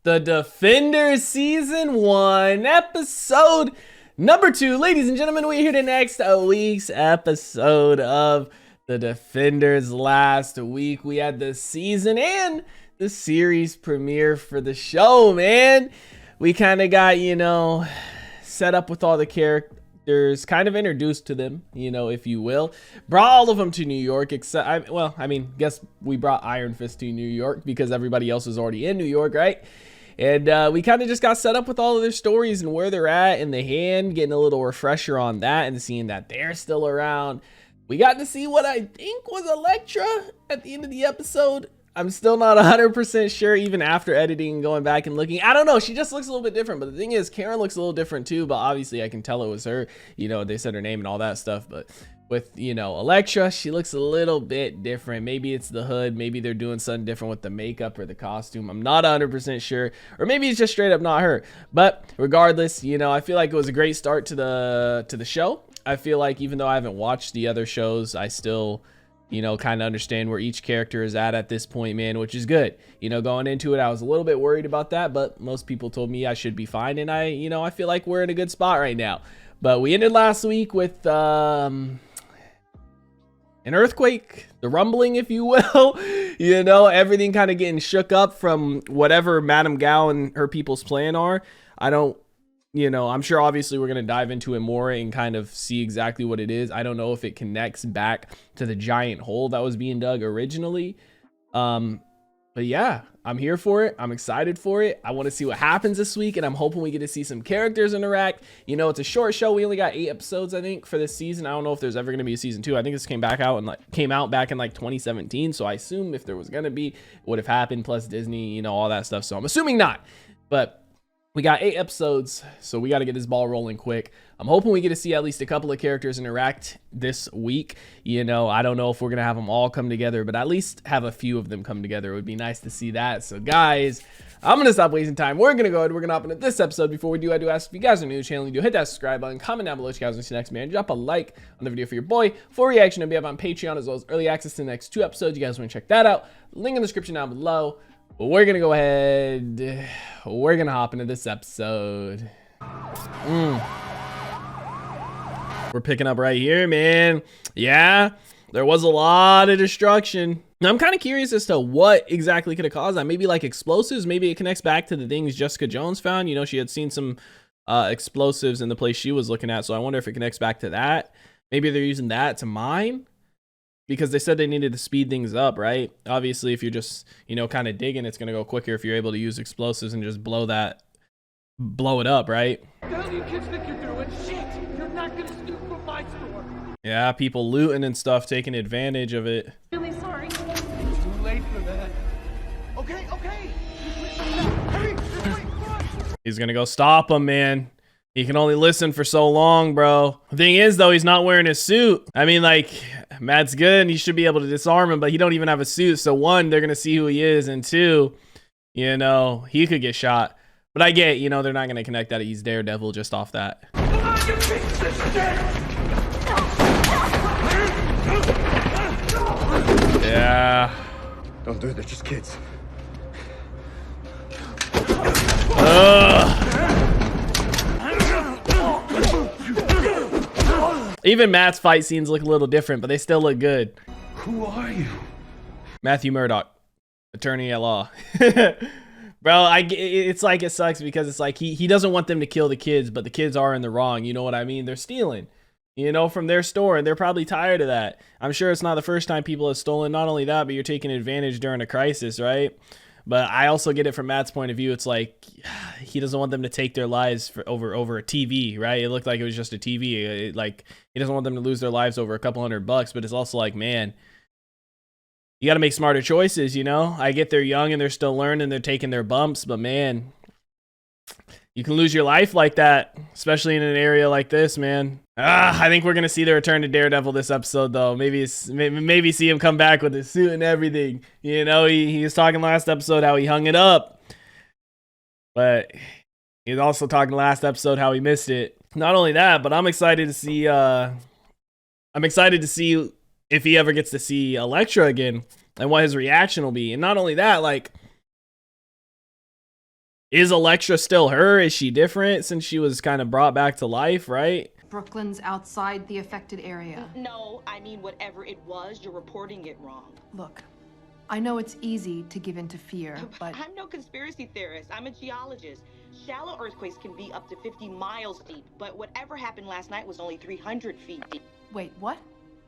The Defenders Season 1, Episode number 2. Ladies and gentlemen, we're here to next week's episode of The Defenders. Last week, we had the season and the series premiere for the show, man. We kind of got, set up with all the characters, kind of introduced to them, if you will. Brought all of them to New York, except, guess we brought Iron Fist to New York because everybody else was already in New York, right? And we kind of just got set up with all of their stories and where they're at in the hand, getting a little refresher on that and seeing that they're still around. We got to see what I think was Elektra at the end of the episode. I'm still not 100% sure, even after editing and going back and looking. I don't know. She just looks a little bit different. But the thing is, Karen looks a little different too. But obviously, I can tell it was her. They said her name and all that stuff. But with, Elektra, she looks a little bit different. Maybe it's the hood. Maybe they're doing something different with the makeup or the costume. I'm not 100% sure. Or maybe it's just straight up not her. But regardless, I feel like it was a great start to the show. I feel like even though I haven't watched the other shows, I still kind of understand where each character is at this point, man, which is good. Going into it, I was a little bit worried about that, but most people told me I should be fine. And I feel like we're in a good spot right now. But we ended last week with an earthquake, the rumbling, if you will, everything kind of getting shook up from whatever Madame Gao and her people's plan are. I'm sure obviously we're going to dive into it more and kind of see exactly what it is. I don't know if it connects back to the giant hole that was being dug originally. But yeah, I'm here for it. I'm excited for it. I want to see what happens this week, and I'm hoping we get to see some characters interact. It's a short show. We only got 8 episodes, I think, for this season. I don't know if there's ever going to be a season 2. I think this came out back in 2017. So I assume if there was going to be, it would have happened, plus Disney, all that stuff. So I'm assuming not. But we got 8 episodes, so we got to get this ball rolling quick. I'm hoping we get to see at least a couple of characters interact this week. I don't know if we're going to have them all come together, but at least have a few of them come together. It would be nice to see that. So guys, I'm going to stop wasting time. We're going to go ahead. We're going to hop into this episode. Before we do, I do ask if you guys are new to the channel, you do hit that subscribe button, comment down below what you guys want to see next, man. Drop a like on the video for your boy. For reaction to be up on Patreon, as well as early access to the next 2 episodes. You guys want to check that out. Link in the description down below. But we're going to go ahead. We're going to hop into this episode. We're picking up right here, man. Yeah, there was a lot of destruction. Now, I'm kind of curious as to what exactly could have caused that. Maybe like explosives. Maybe it connects back to the things Jessica Jones found. She had seen some explosives in the place she was looking at. So I wonder if it connects back to that. Maybe they're using that to mine, because they said they needed to speed things up, right? Obviously, if you're just, kind of digging, it's going to go quicker if you're able to use explosives and just blow it up, right? What the hell do you kids think you're doing? Shit! You're not gonna snoop from my store! Yeah, people looting and stuff, taking advantage of it. Really sorry. It's too late for that. Okay. Hurry! He's going to go stop him, man. He can only listen for so long, bro. The thing is, though, he's not wearing his suit. I mean, Matt's good, and he should be able to disarm him, but he don't even have a suit. So, 1, they're going to see who he is, and 2, he could get shot. But I get, they're not going to connect that he's Daredevil just off that. Yeah. Don't do it, they're just kids. Even Matt's fight scenes look a little different, but they still look good. Who are you? Matthew Murdock, attorney at law. Bro, it's like it sucks because it's like he doesn't want them to kill the kids, but the kids are in the wrong. You know what I mean? They're stealing, from their store, and they're probably tired of that. I'm sure it's not the first time people have stolen. Not only that, but you're taking advantage during a crisis, right? But I also get it from Matt's point of view. It's like he doesn't want them to take their lives over a TV, right? It looked like it was just a TV. He doesn't want them to lose their lives over a couple $100, but it's also like, man, you got to make smarter choices, I get they're young and they're still learning, they're taking their bumps, but man, you can lose your life like that, especially in an area like this, man. I think we're going to see the return to Daredevil this episode, though. Maybe see him come back with his suit and everything. He was talking last episode how he hung it up. But he's also talking last episode how he missed it. Not only that, but I'm excited to see if he ever gets to see Elektra again and what his reaction will be. And not only that, Is Electra still her? Is she different since she was kind of brought back to life, right? Brooklyn's outside the affected area. No, I mean whatever it was, you're reporting it wrong. Look, I know it's easy to give in to fear, but I'm no conspiracy theorist. I'm a geologist. Shallow earthquakes can be up to 50 miles deep, but whatever happened last night was only 300 feet deep. wait, what?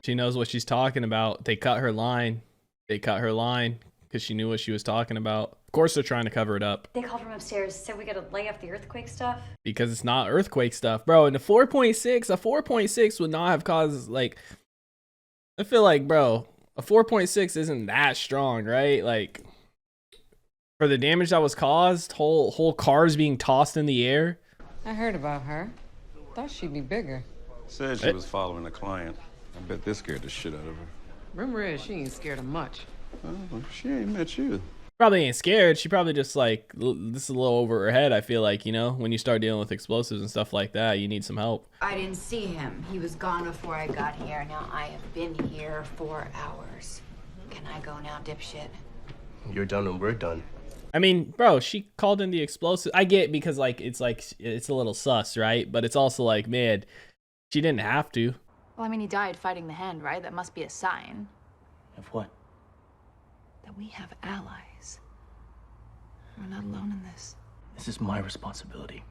She knows what she's talking about. They cut her line. They cut her line because she knew what she was talking about. Of course, they're trying to cover it up. They called from upstairs, said we gotta lay off the earthquake stuff. Because it's not earthquake stuff, bro. And a 4.6 would not have caused, like, I feel like, bro, a 4.6 isn't that strong, right? Like, for the damage that was caused, whole cars being tossed in the air. I heard about her. Thought she'd be bigger. Said she was following a client. I bet this scared the shit out of her. Rumor is she ain't scared of much. Well, she ain't met you. Probably ain't scared. She probably just like, this is a little over her head. I feel like, you know, when you start dealing with explosives and stuff like that, you need some help. I didn't see him. He was gone before I got here. Now I have been here for hours. Can I go now, dipshit? You're done and we're done. I mean, bro, she called in the explosive. I get because it's a little sus, right? But it's also like, man, she didn't have to. Well, I mean, he died fighting the hand, right? That must be a sign Of what? that we have allies. We're not alone in this. This is my responsibility.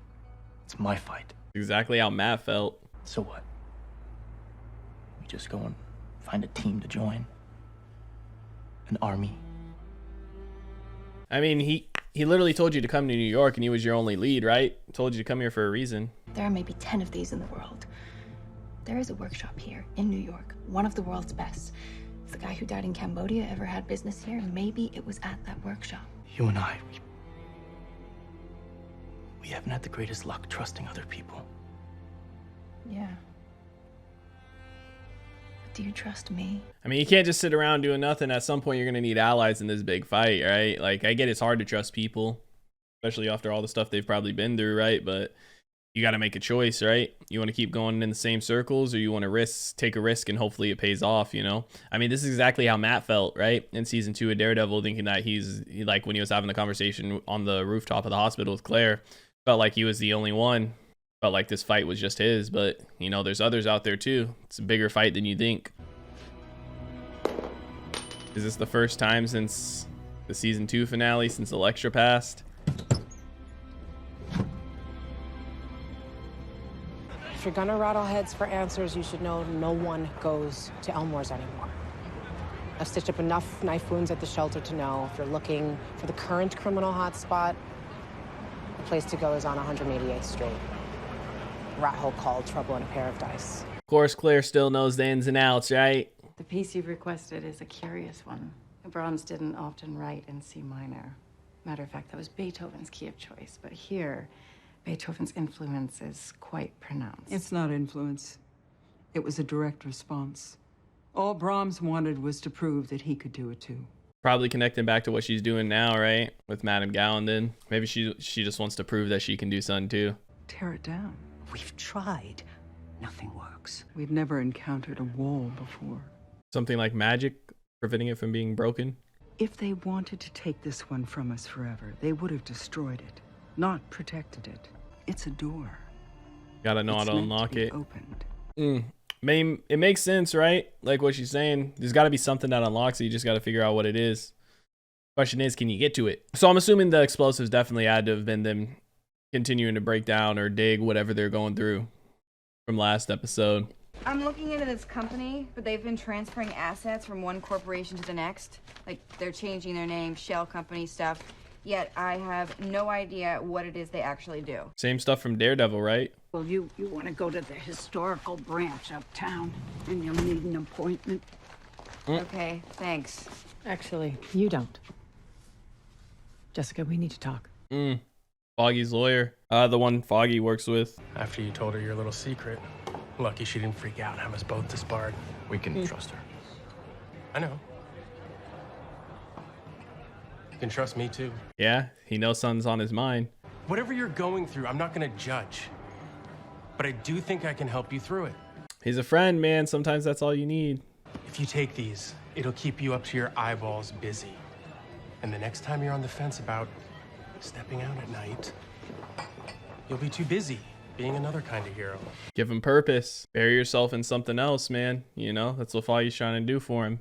It's my fight. Exactly how Matt felt. So what? We just go and find a team to join? An army? I mean, he literally told you to come to New York and he was your only lead, right? Told you to come here for a reason. There are maybe 10 of these in the world. There is a workshop here in New York, one of the world's best. If the guy who died in Cambodia ever had business here, maybe it was at that workshop. You and I, we haven't had the greatest luck trusting other people. Yeah. But do you trust me? I mean, you can't just sit around doing nothing. At some point, you're going to need allies in this big fight, right? Like, I get it's hard to trust people, especially after all the stuff they've probably been through, right? But you got to make a choice, right? You want to keep going in the same circles, or you want to take a risk and hopefully it pays off, you know? I mean, this is exactly how Matt felt, right? In season 2 of Daredevil, thinking that like when he was having the conversation on the rooftop of the hospital with Claire, felt like he was the only one. Felt like this fight was just his, but you know, there's others out there too. It's a bigger fight than you think. Is this the first time since the season 2 finale, since Elektra passed? If you're gonna rattle heads for answers, you should know no one goes to Elmore's anymore. I've stitched up enough knife wounds at the shelter to know if you're looking for the current criminal hotspot, the place to go is on 188th Street. Rat hole called Trouble in a Pair of Dice. Of course, Claire still knows the ins and outs, right? The piece you've requested is a curious one. Brahms didn't often write in C minor. Matter of fact, that was Beethoven's key of choice. But here, Beethoven's influence is quite pronounced. It's not influence. It was a direct response. All Brahms wanted was to prove that he could do it too. Probably connecting back to what she's doing now, right? With Madame Gallendon. Maybe she just wants to prove that she can do something too. Tear it down. We've tried. Nothing works. We've never encountered a wall before. Something like magic, preventing it from being broken? If they wanted to take this one from us forever, they would have destroyed it, not protected it. It's a door. Gotta know how to unlock it. Opened. It makes sense, right? Like what she's saying. There's got to be something that unlocks it. You just got to figure out what it is. Question is, can you get to it? So I'm assuming the explosives definitely had to have been them continuing to break down or dig whatever they're going through from last episode. I'm looking into this company, but they've been transferring assets from one corporation to the next. Like, they're changing their name, shell company stuff. Yet I have no idea what it is they actually do. Same stuff from Daredevil, right? Well, you want to go to the historical branch uptown, and you'll need an appointment. Okay, thanks. Actually, you don't. Jessica, we need to talk. Foggy's lawyer. The one Foggy works with. After you told her your little secret, lucky she didn't freak out and have us both disbarred. We can trust her. I know. You can trust me too. Yeah, he knows something's on his mind. Whatever you're going through, I'm not gonna judge. But I do think I can help you through it. He's a friend, man. Sometimes that's all you need. If you take these, it'll keep you up to your eyeballs busy. And the next time you're on the fence about stepping out at night, you'll be too busy being another kind of hero. Give him purpose. Bury yourself in something else, man. You know, that's what Foggy's trying to do for him.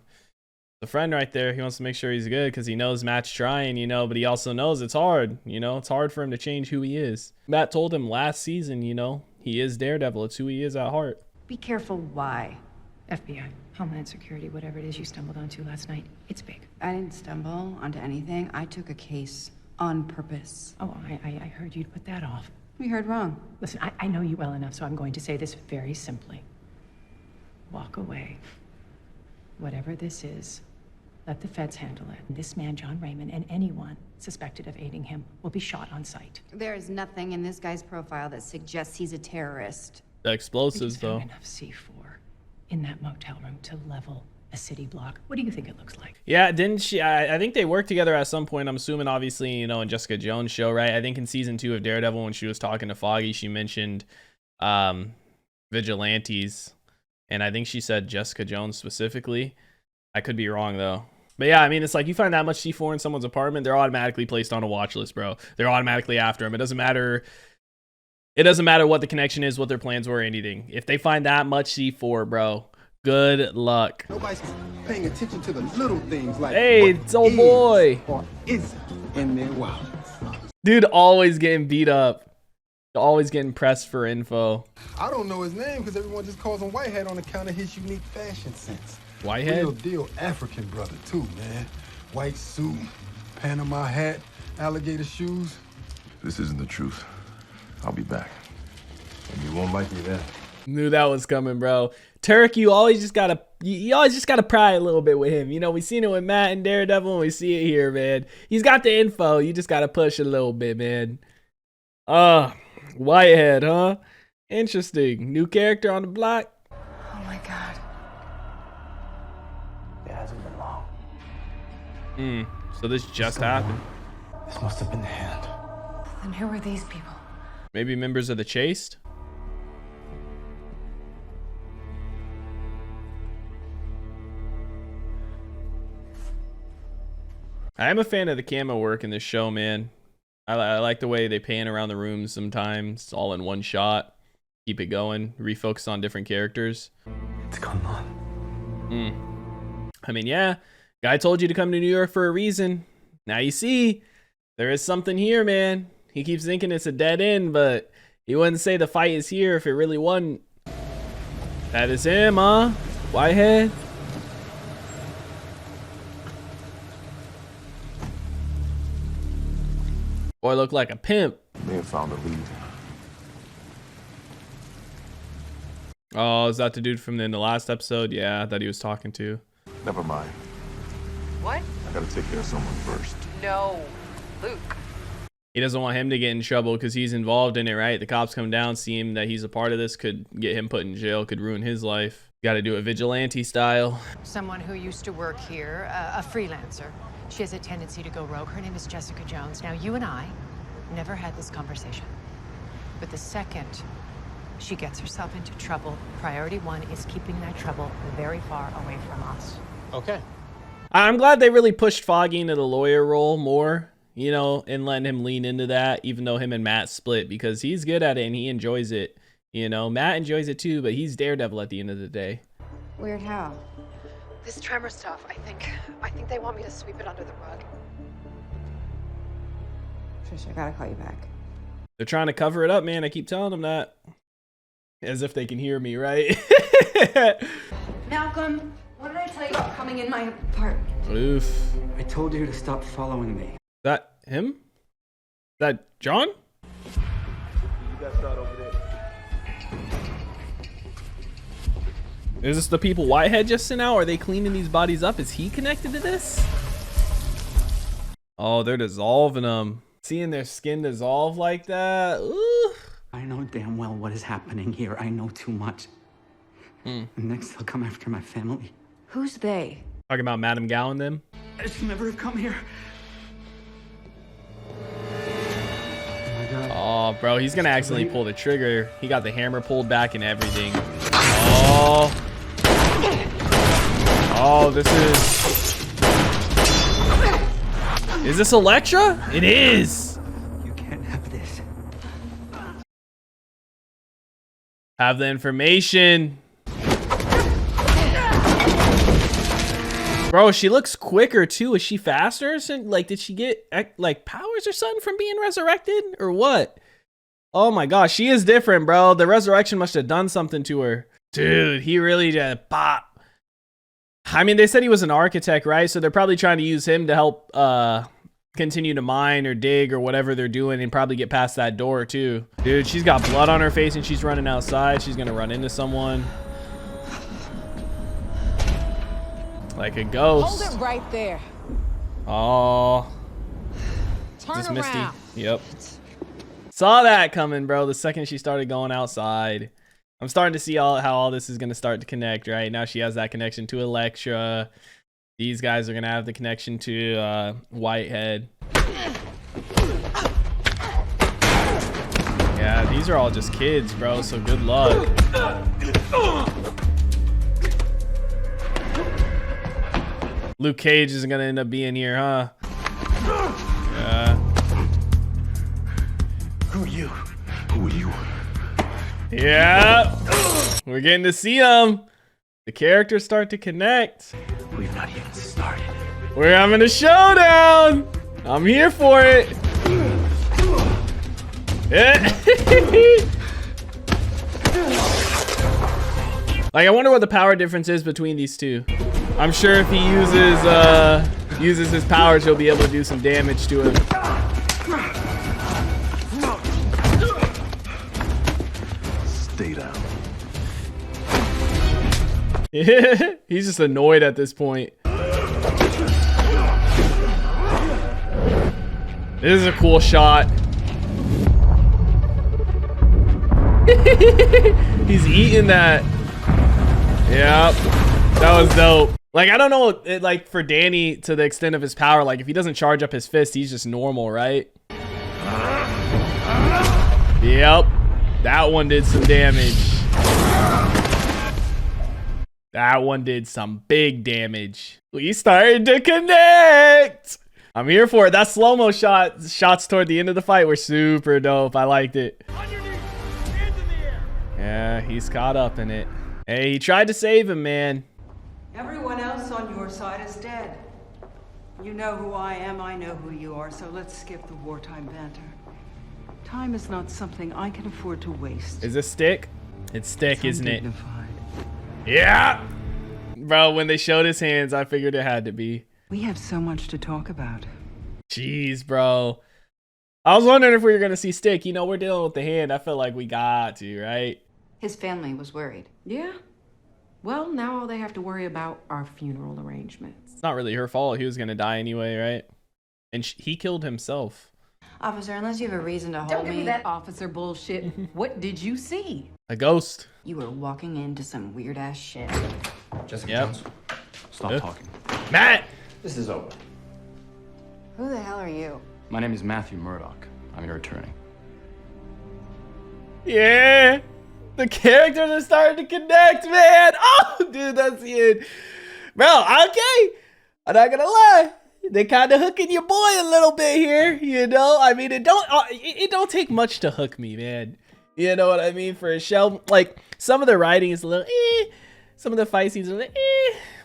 The friend right there, he wants to make sure he's good because he knows Matt's trying, you know, but he also knows it's hard. You know, it's hard for him to change who he is. Matt told him last season, you know, he is Daredevil. It's who he is at heart. Be careful why. FBI, Homeland Security, whatever it is you stumbled onto last night, it's big. I didn't stumble onto anything. I took a case on purpose. Oh, I heard you'd put that off. We heard wrong. Listen, I know you well enough, so I'm going to say this very simply. Walk away. Whatever this is, let the feds handle it. This man, John Raymond, and anyone suspected of aiding him will be shot on sight. There is nothing in this guy's profile that suggests he's a terrorist. The explosives, though. Enough C4 in that motel room to level a city block. What do you think it looks like? Yeah, didn't she? I think they worked together at some point. I'm assuming, obviously, you know, in Jessica Jones' show, right? I think in season 2 of Daredevil, when she was talking to Foggy, she mentioned vigilantes, and I think she said Jessica Jones specifically. I could be wrong though. But yeah, I mean, it's like you find that much C4 in someone's apartment, they're automatically placed on a watch list, bro. They're automatically after him. It doesn't matter. It doesn't matter what the connection is, what their plans were, or anything. If they find that much C4, bro, good luck. Nobody's paying attention to the little things like, hey, it's old boy. Or is in their wallet. Dude, always getting beat up. Always getting pressed for info. I don't know his name because everyone just calls him Whitehead on account of his unique fashion sense. Whitehead? Real deal African brother too, man. White suit, Panama hat, alligator shoes. This isn't the truth. I'll be back. And you won't like me then. Knew that was coming, bro. Turk, you always just gotta pry a little bit with him. You know, we seen it with Matt and Daredevil, and we see it here, man. He's got the info. You just gotta push a little bit, man. Whitehead, huh? Interesting. New character on the block. Oh my God. It hasn't been long. So this just happened. This must have been the hand. Then who are these people? Maybe members of the Chased? I am a fan of the camo work in this show, man. I like the way they pan around the rooms sometimes, all in one shot. Keep it going, refocus on different characters. It's gone on. I mean, yeah, guy told you to come to New York for a reason. Now you see, there is something here, man. He keeps thinking it's a dead end, but he wouldn't say the fight is here if it really wasn't. That is him, huh? Whitehead? Boy, look like a pimp. May have found a lead. Oh, is that the dude from the last episode? Yeah, that he was talking to. Never mind. What? I gotta take care of someone first. No, Luke. He doesn't want him to get in trouble because he's involved in it, right? The cops come down, see him that he's a part of this, could get him put in jail, could ruin his life. Got to do it vigilante style. Someone who used to work here, a freelancer. She has a tendency to go rogue. Her name is Jessica Jones. Now, you and I never had this conversation. But the second she gets herself into trouble, priority one is keeping that trouble very far away from us. Okay. I'm glad they really pushed Foggy into the lawyer role more, you know, and letting him lean into that, even though him and Matt split, because he's good at it and he enjoys it. You know, Matt enjoys it too, but he's Daredevil at the end of the day. Weird how? This tremor stuff, I think they want me to sweep it under the rug. Trish, I gotta call you back. They're trying to cover it up, man. I keep telling them that. As if they can hear me, right? Malcolm, what did I tell you about coming in my apartment? Oof. I told you to stop following me. That him? Is that John? You got start over there. Is this the people Whitehead just sent out? Are they cleaning these bodies up? Is he connected to this? Oh, they're dissolving them. Seeing their skin dissolve like that. Ooh. I know damn well what is happening here. I know too much. And next they'll come after my family. Who's they? Talking about Madame Gao and them. I should never have come here. Oh, bro, he's gonna accidentally pull the trigger. He got the hammer pulled back and everything. Oh. Oh, this is this Elektra? It is. Have the information. Bro, she looks quicker too. Is she faster? Like, did she get like powers or something from being resurrected or what? Oh my gosh, she is different, bro. The resurrection must have done something to her. Dude, he really just pop. I mean, they said he was an architect, right? So they're probably trying to use him to help continue to mine or dig or whatever they're doing and probably get past that door too. Dude, she's got blood on her face and she's running outside. She's gonna run into someone. Like a ghost. Hold it right there. Oh. Turn Is this Misty? around. Yep. Saw that coming, bro. The second she started going outside. I'm starting to see how all this is going to start to connect, right? Now she has that connection to Elektra. These guys are going to have the connection to Whitehead. Yeah, these are all just kids, bro, so good luck. Luke Cage isn't going to end up being here, huh? Yeah. Who are you? Who are you? Yeah. We're getting to see them. The characters start to connect. We've not even started. We're having a showdown. I'm here for it. Like, I wonder what the power difference is between these two. I'm sure if he uses his powers, he'll be able to do some damage to him. Stay down. He's just annoyed at this point. This is a cool shot. He's eating that. Yep. That was dope. Like, I don't know, like, for Danny, to the extent of his power, like, if he doesn't charge up his fist, he's just normal, right? Yep. That one did some damage. That one did some big damage. We started to connect. I'm here for it. That slow-mo shots toward the end of the fight were super dope. I liked it. Yeah, he's caught up in it. Hey, he tried to save him, man. Everyone else on your side is dead. You know who I am, I know who you are, so let's skip the wartime banter. Time is not something I can afford to waste. Is this Stick? It's Stick, isn't it? Undignified. Yeah! Bro, when they showed his hands, I figured it had to be. We have so much to talk about. Jeez, bro. I was wondering if we were going to see Stick. You know, we're dealing with the hand. I felt like we got to, right? His family was worried. Yeah. Well, now all they have to worry about are funeral arrangements. It's not really her fault. He was going to die anyway, right? And he killed himself. Officer, unless you have a reason to hold Don't give me me, that officer bullshit. What did you see? A ghost. you were walking into some weird ass shit. Jessica Yep. Jones, stop talking. Matt! This is over. Who the hell are you? My name is Matthew Murdoch. I'm your attorney. Yeah. The characters are starting to connect, man. Oh, dude, that's it. Bro, okay. I'm not gonna lie. They kind of hooking your boy a little bit here, you know? I mean, it don't take much to hook me, man. You know what I mean? For a show, like, some of the writing is a little some of the fight scenes are like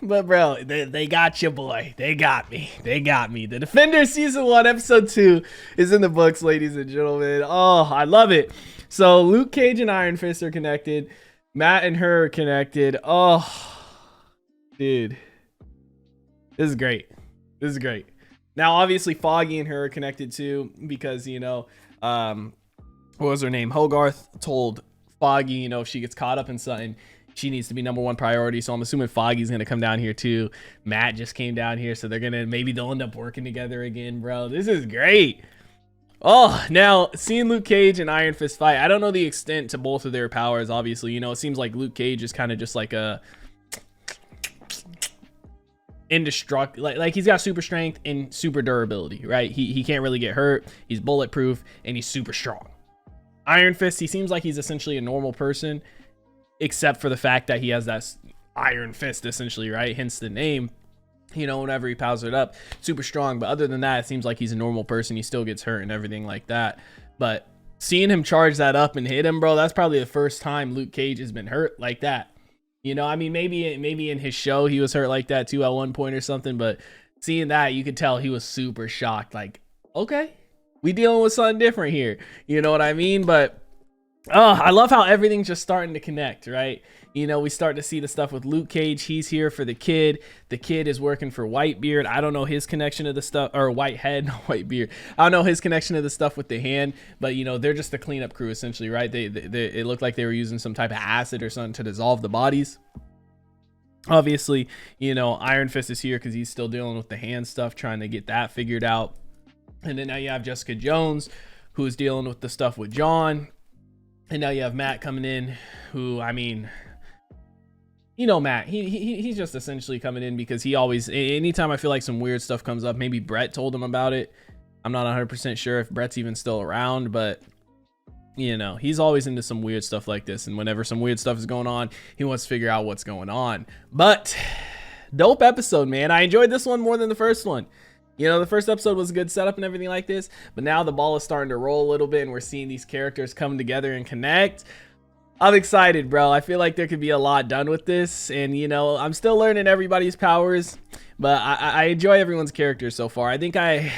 but bro, they got you, boy. They got me. They got me. The Defenders Season 1, Episode 2 is in the books, ladies and gentlemen. Oh, I love it. So Luke Cage and Iron Fist are connected. Matt and her are connected. Oh, dude. This is great. This is great. Now, obviously, Foggy and her are connected too because, you know, what was her name? Hogarth told Foggy, you know, if she gets caught up in something, she needs to be #1 priority. So I'm assuming Foggy's going to come down here too. Matt just came down here. So maybe they'll end up working together again, bro. This is great. Oh, now seeing Luke Cage and Iron Fist fight, I don't know the extent to both of their powers, obviously. You know, it seems like Luke Cage is kind of just like a indestructible, like he's got super strength and super durability, right? He can't really get hurt. He's bulletproof and he's super strong. Iron Fist, he seems like he's essentially a normal person, except for the fact that he has that Iron Fist, essentially, right? Hence the name. You know, whenever he powers it up, super strong. But other than that, it seems like he's a normal person. He still gets hurt and everything like that. But seeing him charge that up and hit him, bro, that's probably the first time Luke Cage has been hurt like that. You know, I mean, maybe in his show he was hurt like that too at one point or something, but seeing that, you could tell he was super shocked. Like, okay, we dealing with something different here. You know what I mean? But I love how everything's just starting to connect, right? You know, we start to see the stuff with Luke Cage. He's here for the kid. The kid is working for Whitebeard. I don't know his connection to the stuff, or Whitehead, not Whitebeard. I don't know his connection to the stuff with the hand, but you know, they're just the cleanup crew essentially, right? It looked like they were using some type of acid or something to dissolve the bodies. Obviously, you know, Iron Fist is here because he's still dealing with the hand stuff, trying to get that figured out. And then now you have Jessica Jones, who's dealing with the stuff with John. And now you have Matt coming in, who, I mean, you know, Matt, he's just essentially coming in because he always, anytime I feel like some weird stuff comes up, maybe Brett told him about it. I'm not 100% sure if Brett's even still around, but you know, he's always into some weird stuff like this. And whenever some weird stuff is going on, he wants to figure out what's going on. But dope episode, man. I enjoyed this one more than the first one. You know, the first episode was a good setup and everything like this, but now the ball is starting to roll a little bit and we're seeing these characters come together and connect. I'm excited, bro. I feel like there could be a lot done with this, and you know, I'm still learning everybody's powers, but I enjoy everyone's characters so far. I think I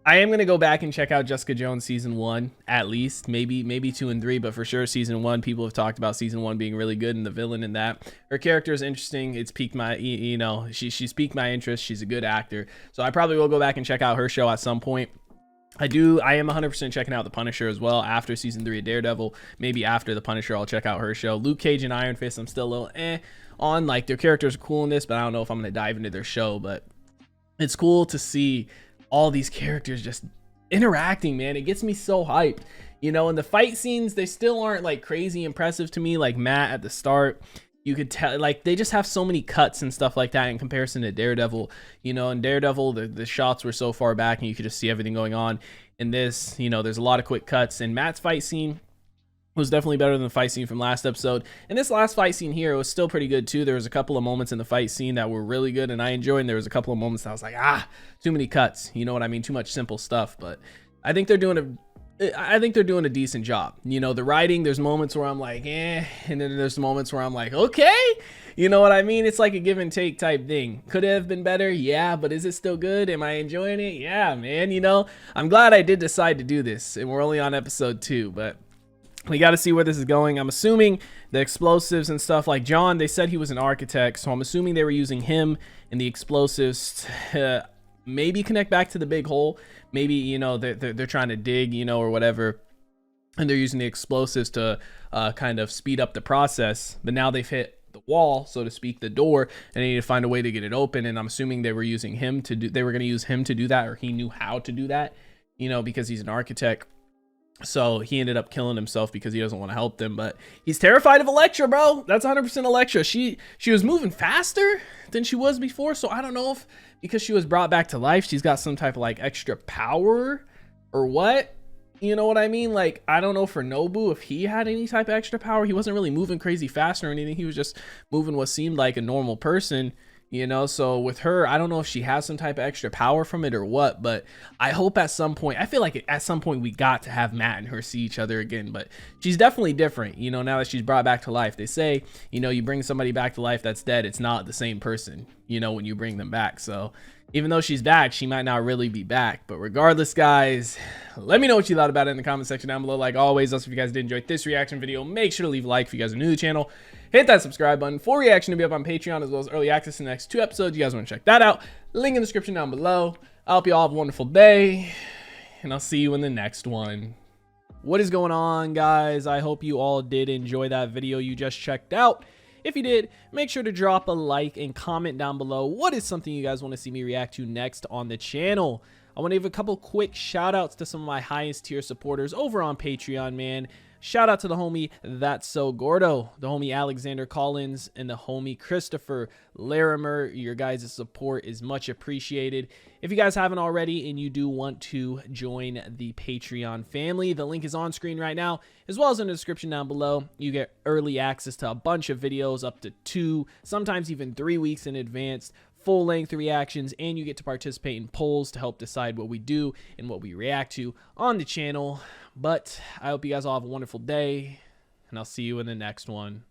am going to go back and check out Jessica Jones season 1, at least, maybe 2 and 3, but for sure season 1. People have talked about season 1 being really good, and the villain in that. Her character is interesting. It's piqued my, you know, she's piqued my interest. She's a good actor. So I probably will go back and check out her show at some point. I am 100% checking out The Punisher as well after season 3 of Daredevil. Maybe after The Punisher, I'll check out her show. Luke Cage and Iron Fist, I'm still a little on. Like, their characters are cool in this, but I don't know if I'm going to dive into their show. But it's cool to see all these characters just interacting, man. It gets me so hyped. You know, and the fight scenes, they still aren't like crazy impressive to me, like Matt at the start. You could tell, like, they just have so many cuts and stuff like that in comparison to Daredevil. You know, in Daredevil, the shots were so far back and you could just see everything going on. In this, you know, there's a lot of quick cuts, and Matt's fight scene was definitely better than the fight scene from last episode. And this last fight scene here was still pretty good too. There was a couple of moments in the fight scene that were really good and I enjoyed, and there was a couple of moments that I was like, too many cuts. You know what I mean? Too much simple stuff. But I think they're doing a decent job. You know, the writing, there's moments where I'm like, and then there's moments where I'm like, okay. You know what I mean? It's like a give and take type thing. Could it have been better? Yeah, but is it still good? Am I enjoying it? Yeah, man. You know, I'm glad I did decide to do this, and we're only on episode 2, but we got to see where this is going. I'm assuming the explosives and stuff, like John, they said he was an architect, so I'm assuming they were using him and the explosives to maybe connect back to the big hole. Maybe, you know, they're trying to dig, you know, or whatever, and they're using the explosives to kind of speed up the process. But now they've hit the wall, so to speak, the door, and they need to find a way to get it open. And I'm assuming they were using him to do. They were going to use him to do that, or he knew how to do that, you know, because he's an architect. So he ended up killing himself because he doesn't want to help them. But he's terrified of Elektra, bro. That's 100% Elektra. She was moving faster than she was before. So I don't know if because she was brought back to life, she's got some type of like extra power or what. You know what I mean? Like, I don't know for Nobu if he had any type of extra power. He wasn't really moving crazy fast or anything. He was just moving what seemed like a normal person. You know, so with her, I don't know if she has some type of extra power from it or what, but I hope at some point, I feel like at some point we got to have Matt and her see each other again, but she's definitely different, you know, now that she's brought back to life. They say, you know, you bring somebody back to life that's dead, it's not the same person, you know, when you bring them back. So even though she's back, she might not really be back. But regardless, guys, let me know what you thought about it in the comment section down below. Like always, also, if you guys did enjoy this reaction video, make sure to leave a like. If you guys are new to the channel, hit that subscribe button. Full reaction to be up on Patreon, as well as early access to the next 2 episodes. You guys want to check that out, link in the description down below. I hope you all have a wonderful day, and I'll see you in the next one. What is going on, guys? I hope you all did enjoy that video you just checked out. If you did, make sure to drop a like and comment down below what is something you guys want to see me react to next on the channel. I want to give a couple quick shout outs to some of my highest tier supporters over on Patreon, man. Shout out to the homie That's So Gordo, the homie Alexander Collins, and the homie Christopher Larimer. Your guys' support is much appreciated. If you guys haven't already and you do want to join the Patreon family, the link is on screen right now, as well as in the description down below. You get early access to a bunch of videos, up to 2, sometimes even 3 weeks in advance, full-length reactions, and you get to participate in polls to help decide what we do and what we react to on the channel. But I hope you guys all have a wonderful day, and I'll see you in the next one.